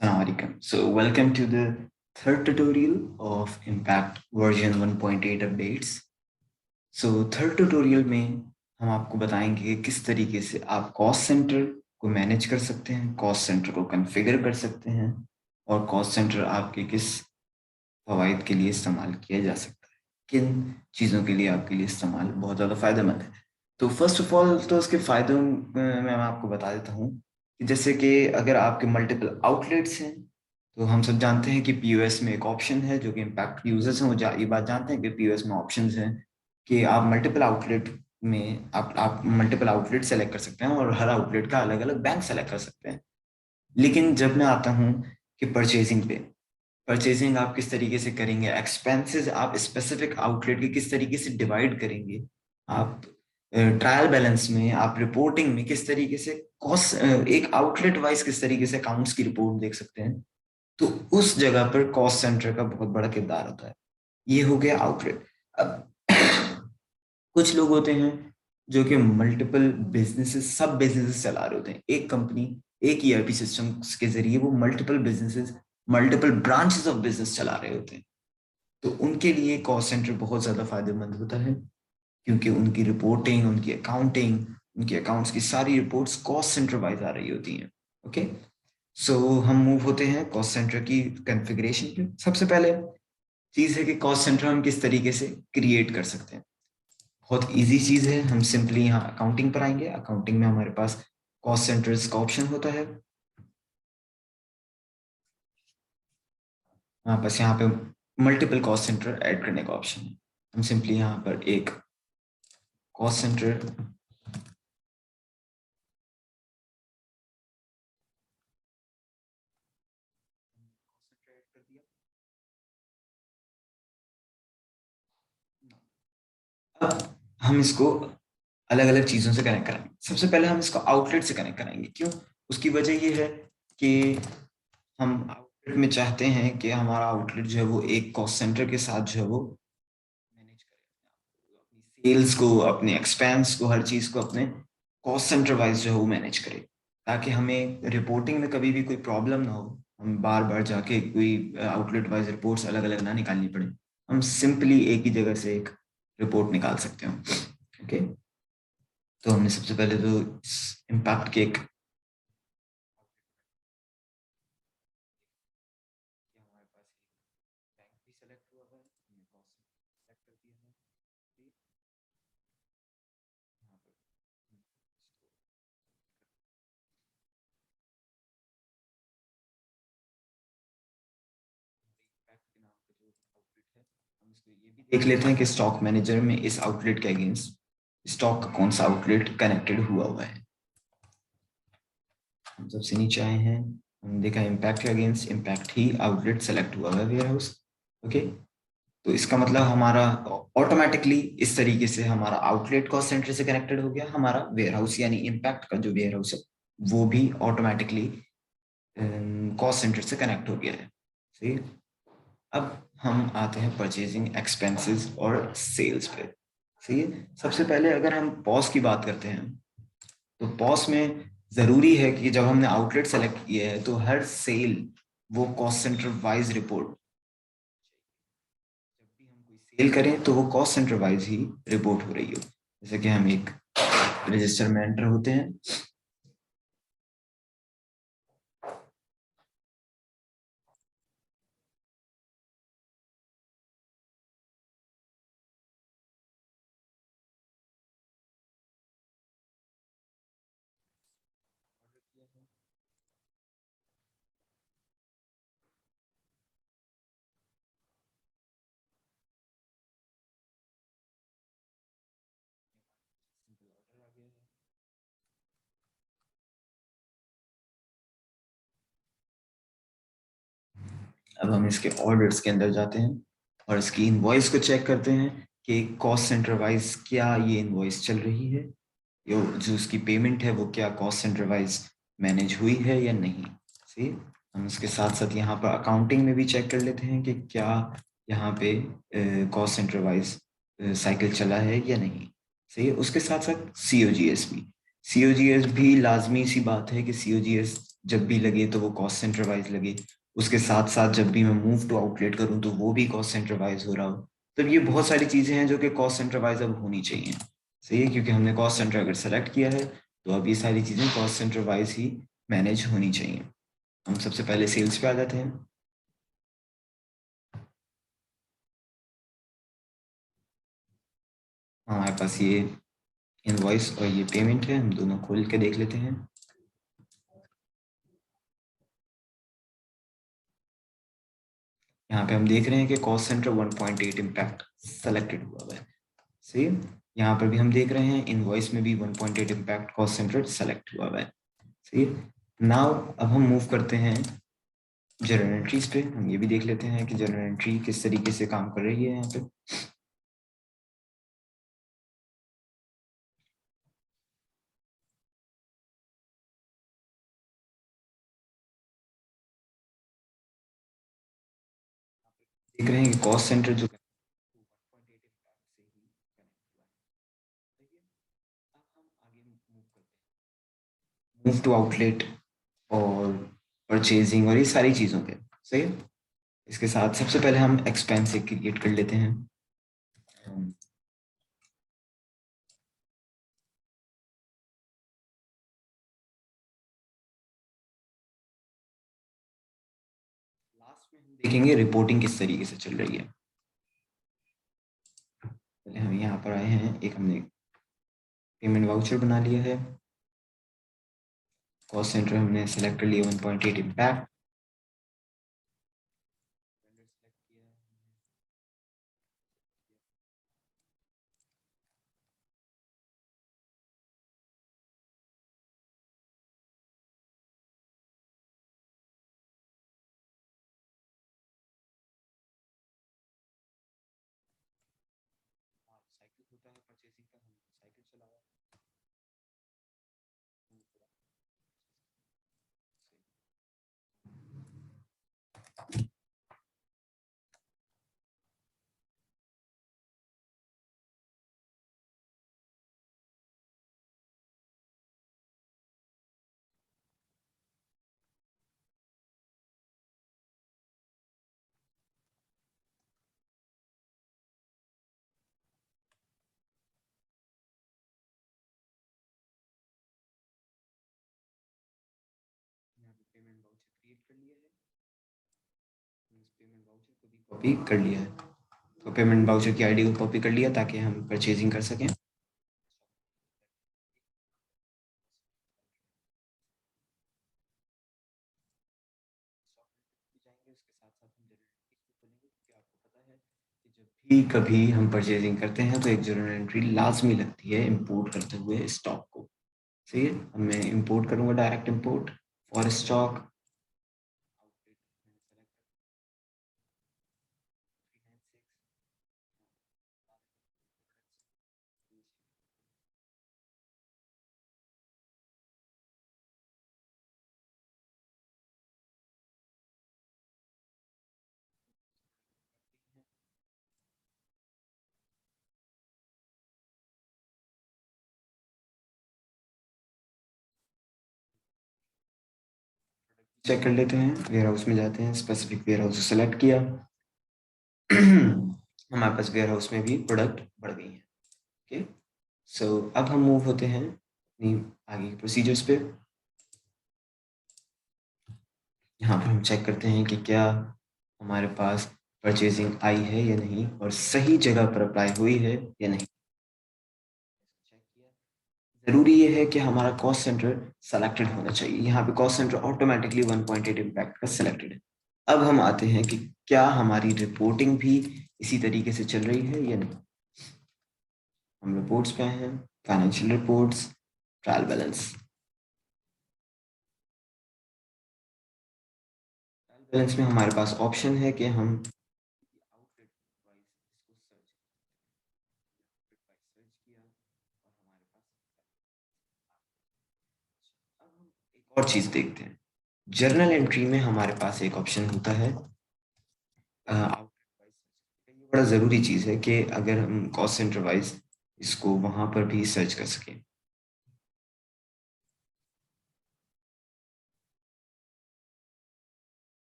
Assalamualaikum. So welcome to the third tutorial of Impact version 1.8 updates. So third tutorial में हम आपको बताएंगे कि किस तरीके से आप कॉस्ट सेंटर को मैनेज कर सकते हैं, कॉस्ट सेंटर को कॉन्फ़िगर कर सकते हैं और कॉस्ट सेंटर आपके किस फवाइद के लिए इस्तेमाल किया जा सकता है, किन चीज़ों के लिए आपके लिए इस्तेमाल बहुत ज़्यादा फ़ायदेमंद है। तो फर्स्ट ऑफ ऑल तो उसके फ़ायदों में मैं आपको बता देता हूँ कि जैसे कि अगर आपके मल्टीपल आउटलेट्स हैं तो हम सब जानते हैं कि पीओएस में एक ऑप्शन है जो कि इम्पैक्ट यूजर्स हैं वो ये बात जानते हैं कि पीओएस में ऑप्शंस हैं कि आप मल्टीपल आउटलेट में आप मल्टीपल आउटलेट सेलेक्ट कर सकते हैं और हर आउटलेट का अलग अलग बैंक सेलेक्ट कर सकते हैं। लेकिन जब मैं आता हूँ कि परचेजिंग पे, परचेजिंग आप किस तरीके से करेंगे, एक्सपेंसेस आप स्पेसिफिक आउटलेट के किस तरीके से डिवाइड करेंगे, आप ट्रायल बैलेंस में, आप रिपोर्टिंग में किस तरीके से कॉस्ट एक आउटलेट वाइज किस तरीके से अकाउंट्स की रिपोर्ट देख सकते हैं, तो उस जगह पर कॉस्ट सेंटर का बहुत बड़ा किरदार होता है। ये हो गया आउटलेट। अब कुछ लोग होते हैं जो कि मल्टीपल बिजनेसेस, सब बिजनेसेस चला रहे होते हैं। एक कंपनी एक ईआरपी सिस्टम के जरिए वो multiple businesses, multiple branches of business चला रहे होते हैं। तो उनके लिए कॉस्ट सेंटर बहुत ज्यादा फायदेमंद होता है क्योंकि उनकी रिपोर्टिंग, उनकी अकाउंटिंग, उनके अकाउंट्स की सारी रिपोर्ट्स कॉस्ट सेंटर वाइज आ रही होती हैं। ओके, सो हम मूव होते हैं कॉस्ट सेंटर की कॉन्फ़िगरेशन पे। सबसे पहले चीज है कि कॉस्ट सेंटर हम किस तरीके से क्रिएट कर सकते हैं। बहुत इजी चीज है, हम सिंपली यहाँ अकाउंटिंग पर आएंगे। अकाउंटिंग में हमारे पास कॉस्ट सेंटर्स का ऑप्शन होता है। बस यहाँ पे मल्टीपल कॉस्ट सेंटर ऐड करने का ऑप्शन है। हम सिंपली यहाँ पर एक कॉस्ट सेंटर ऐड कर दिया। अब हम इसको अलग अलग चीजों से कनेक्ट करेंगे। सबसे पहले हम इसको आउटलेट से कनेक्ट कराएंगे। क्यों? उसकी वजह ये है कि हम आउटलेट में चाहते हैं कि हमारा आउटलेट जो है वो एक कॉस्ट सेंटर के साथ जो है वो मैनेज करे, अपनी सेल्स को, अपने एक्सपेंस को, हर चीज को अपने कॉस्ट सेंटर वाइज जो है वो मैनेज करे, ताकि हमें रिपोर्टिंग में कभी भी कोई प्रॉब्लम ना हो। हम बार बार जाके कोई आउटलेट वाइज रिपोर्ट्स अलग अलग ना निकालनी पड़े। हम सिंपली एक ही जगह से एक रिपोर्ट निकाल सकते हो। ओके, तो हमने सबसे पहले तो इम्पैक्ट के एक हमारे पास एक बैंक भी सेलेक्ट हुआ है, हमने कॉस्ट सेलेक्ट कर दिया है। ठीक, यहाँ पर इम्पैक्ट के नाम का जो आउटलेट है, हम इसको ये भी देख लेते हैं कि स्टॉक मैनेजर में इस आउटलेट के अगेंस्ट स्टॉक का कौन सा आउटलेट कनेक्टेड हुआ है। हम सबसे नीचे आए हैं, हम देखा इम्पैक्ट के against impact he outlet select हुआ है, वेयर हाउस। ओके, तो इसका मतलब हमारा ऑटोमेटिकली इस तरीके से हमारा आउटलेट कॉस्ट सेंटर से कनेक्टेड हो गया, हमारा वेयर हाउस यानी इम्पैक्ट का जो वेयर हाउस है वो भी ऑटोमेटिकली कॉस्ट सेंटर से कनेक्ट हो गया है। सही। अब हम आते हैं परचेजिंग एक्सपेंसेस और सेल्स पे। सही है। सबसे पहले अगर हम पॉस की बात करते हैं तो पॉस में जरूरी है कि जब हमने आउटलेट सेलेक्ट किया है तो हर सेल वो कॉस्ट सेंटर वाइज रिपोर्ट, जब भी हम कोई सेल करें तो वो कॉस्ट सेंटर वाइज ही रिपोर्ट हो रही हो। जैसे कि हम एक रजिस्टर में एंटर होते हैं। अब हम इसके ऑर्डर्स के अंदर जाते हैं और इसकी इनवॉइस को चेक करते हैं कि कॉस्ट सेंटर वाइज क्या ये इनवॉइस चल रही है, जो उसकी पेमेंट है वो क्या कॉस्ट सेंटर वाइज मैनेज हुई है या नहीं। सही। हम इसके साथ साथ यहाँ पर अकाउंटिंग में भी चेक कर लेते हैं कि क्या यहाँ पे कॉस्ट सेंटर वाइज साइकिल चला है या नहीं। सही है। उसके साथ साथ सीओजीएस भी, सीओजीएस भी लाजमी सी बात है कि सीओजीएस जब भी लगे तो वो कॉस्ट सेंटर वाइज लगे, उसके साथ साथ जब भी मैं मूव टू आउटलेट करूँ तो वो भी कॉस्ट सेंटर वाइज हो रहा हो। तो ये बहुत सारी चीजें हैं जो कि कॉस्ट सेंटर वाइज अब होनी चाहिए। सही है, क्योंकि हमने कॉस्ट सेंटर अगर सेलेक्ट किया है तो अब ये सारी चीजें कॉस्ट सेंटर वाइज ही मैनेज होनी चाहिए। हम सबसे पहले सेल्स पे आ जाते हैं। हमारे पास ये इनवॉइस और ये पेमेंट है, हम दोनों खोल के देख लेते हैं। यहाँ पे हम देख रहे हैं कि कॉस्ट सेंटर 1.8 इम्पैक्ट सेलेक्टेड हुआ है। सही है, यहाँ पर भी हम देख रहे हैं इनवॉइस में भी 1.8 इम्पैक्ट कॉस्ट सेंटर सेलेक्ट हुआ है। सही है, नाउ अब हम मूव करते हैं जर्नल एंट्रीज पे। हम ये भी देख लेते हैं कि जर्नल एंट्री किस तरीके से काम कर रही है यहाँ पे। देख रहे हैं कि कॉस्ट सेंटर जो 1.8 इम्पैक्ट से ही कनेक्ट हुआ है। सही है, अब हम आगे मूव करते हैं, मूव टू आउटलेट और परचेजिंग और ये सारी चीज़ों पे। सही है, इसके साथ सबसे पहले हम एक्सपेंस क्रिएट कर लेते हैं। लास्ट में हम देखेंगे रिपोर्टिंग किस तरीके से चल रही है। पहले हम यहाँ पर आए हैं, एक हमने पेमेंट वाउचर बना लिया है। कॉस्ट सेंटर हमने सेलेक्ट कर लिया 1.8 इम्पैक्ट। साइकिल होता है परचेसिंग का, हम साइकिल चलाया। यहाँ पे पेमेंट वाउचर क्रिएट कर लिया है, इस पेमेंट वाउचर को भी कॉपी कर लिया है। तो पेमेंट वाउचर की आईडी को कॉपी कर लिया ताकि हम परचेजिंग कर सकें। जाएंगे उसके साथ साथ हम जर्नल एंट्रीज को खोलेंगे, क्योंकि आपको पता है कि जब भी कभी हम परचेजिंग करते हैं तो एक जर्नल एंट्री लाजमी लगती है इंपोर्ट करते हुए स्टॉक को। सही है, अब मैं इंपोर्ट करूंगा, direct import for stock. Check कर लेते हैं, वेयर हाउस में जाते हैं, स्पेसिफिक वेयर हाउस सेलेक्ट किया। हमारे पास वेयर हाउस में भी प्रोडक्ट बढ़ गई है। ओके, सो अब हम मूव होते हैं अपनी आगे प्रोसीजर्स पे। यहाँ पर हम चेक करते हैं कि क्या हमारे पास परचेजिंग आई है या नहीं और सही जगह पर अप्लाई हुई है या नहीं। चेक किया, जरूरी ये है कि हमारा कॉस्ट सेंटर सेलेक्टेड होना चाहिए। यहाँ पे कॉस्ट सेंटर ऑटोमेटिकली 1.8 इम्पैक्ट का सेलेक्टेड है। अब हम आते हैं कि क्या हमारी रिपोर्टिंग भी इसी तरीके से चल रही है या नहीं। हम रिपोर्ट्स पे आए हैं, financial reports, trial balance. Trial balance में हमारे पास ऑप्शन है कि हम आउटलेट वाइज इसको सर्च किया और हमारे पास। अब हम एक और चीज देखते हैं, जर्नल एंट्री में हमारे पास एक ऑप्शन होता है आउटलेट वाइज। ये बड़ा ज़रूरी चीज़ है कि अगर हम कॉस्ट सेंटर वाइज इसको वहां पर भी सर्च कर सकें।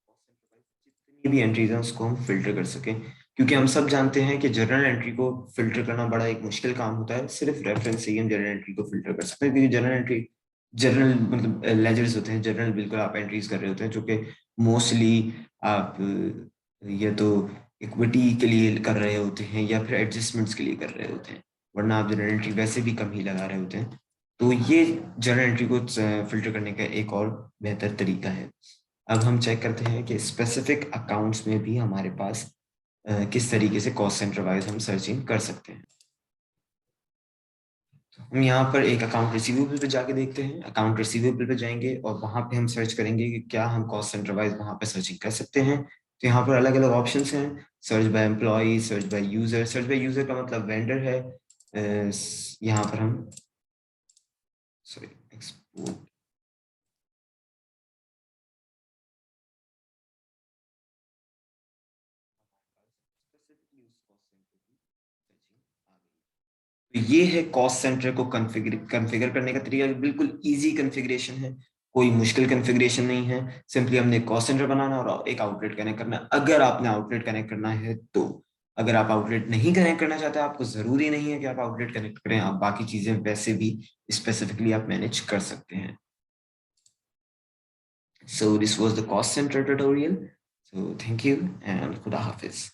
जितनी भी एंट्रीज हैं उसको हम फिल्टर कर सकें, क्योंकि हम सब जानते हैं कि जर्नल एंट्री को फिल्टर करना बड़ा एक मुश्किल काम होता है। सिर्फ रेफरेंस से ही हम जर्नल एंट्री को फिल्टर कर सकते हैं, क्योंकि जर्नल एंट्री, जर्नल मतलब लेजर्स होते हैं, जर्नल बिल्कुल आप एंट्रीज कर रहे होते हैं जो कि मोस्टली आप या तो इक्विटी के लिए कर रहे होते हैं या फिर एडजस्टमेंट्स के लिए कर रहे होते हैं, वरना आप जर्नल एंट्री वैसे भी कम ही लगा रहे होते हैं। तो ये जर्नल एंट्री को फिल्टर करने का एक और बेहतर तरीका है। अब हम चेक करते हैं कि स्पेसिफिक अकाउंट्स में भी हमारे पास किस तरीके से कॉस्ट सेंटर वाइज हम सर्चिंग कर सकते हैं। हम यहाँ पर एक अकाउंट रिसीवेबल पे जाके देखते हैं। अकाउंट रिसीवेबल पे जाएंगे और वहां पे हम सर्च करेंगे कि क्या हम कॉस्ट सेंटर वाइज वहां पे सर्चिंग कर सकते हैं। तो यहाँ पर अलग अलग ऑप्शंस हैं। Search by employ, search by user. Search by user का मतलब वेंडर है। यहाँ पर हम सॉरी एक्सपोर्ट, तो ये है कॉस्ट सेंटर को कॉन्फ़िगर कॉन्फ़िगर करने का तरीका। बिल्कुल इजी कॉन्फ़िगरेशन है, कोई मुश्किल कॉन्फ़िगरेशन नहीं है। सिंपली हमने कॉस्ट सेंटर बनाना और एक आउटलेट कनेक्ट करना है, अगर आपने आउटलेट कनेक्ट करना है तो। अगर आप आउटलेट नहीं कनेक्ट करना चाहते, आपको जरूरी नहीं है कि आप आउटलेट कनेक्ट करें, आप बाकी चीजें वैसे भी स्पेसिफिकली आप मैनेज कर सकते हैं। So this was the cost centre tutorial. So thank you and खुदा हाफिज।